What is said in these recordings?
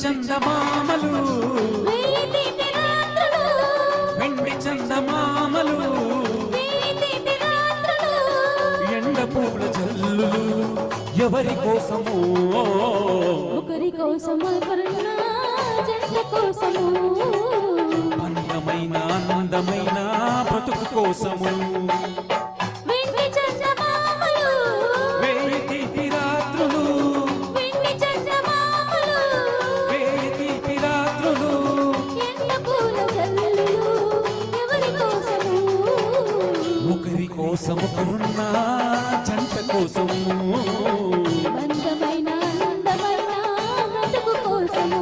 చందమామలు వెండి చందమామలు ఎండ పూల జల్లులు ఎవరి కోసము ఒకరి కోసము జంట కోసము అందమైన అందమైన బ్రతుకు కోసము కోసము కరుణ జంట కోసము అందమైన అందమైన బ్రతుకు కోసము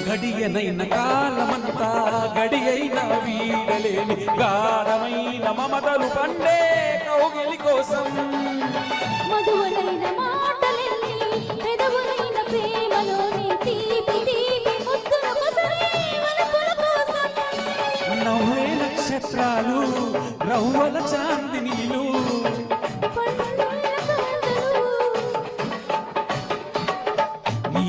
గడియనైన కాలమంతా గడి అయిన వీడలేని గాఢమైన మమతలు పండే కౌగిలి కోసం మధువరైన మాటలెల్లి పెదవులైన ప్రేమలోని తీపి తీపి ముద్దుల కొసరే వలపుల కోసం నవ్వే నక్షత్రాలు రవ్వల చాందినీలు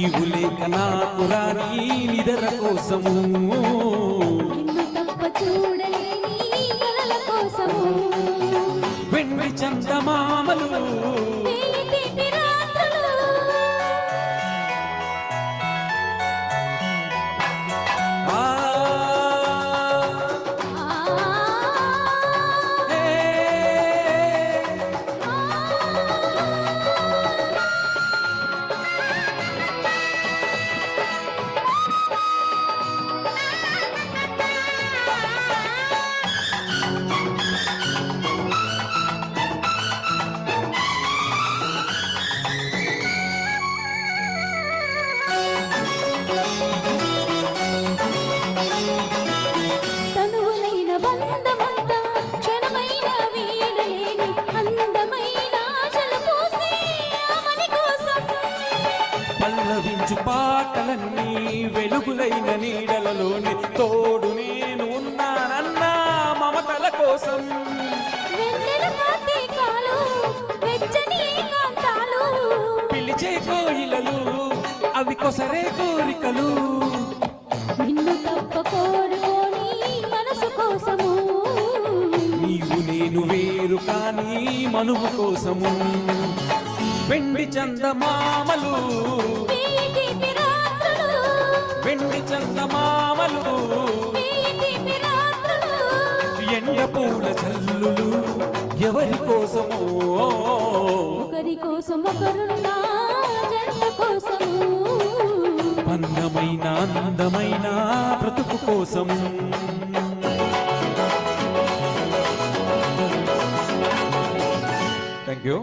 నీవు లేక నాకు రాని నిదర కోసము తప్ప చూడలేని కలల కోసము వెండి చందమామలు పల్లవించు పాటలన్నీ వెలుగులైన నీడలలోని తోడు నేను ఉన్నానన్నా మమతల కోసం పిలిచే కోయిలలు అవి కొసరే కోరికలు నిన్ను తప్ప కోరుకోని మనసు కోసము నీవు నేను వేరు కానీ మనువు కోసము వెండి చందమామలు వెండి చందమామలు ఎండ పూల జల్లులు ఎవరి కోసమో ఒకరి కోసం ఒకరున్నా జంట కోసము అందమైన అందమైన బ్రతుకు కోసము థ్యాంక్ యూ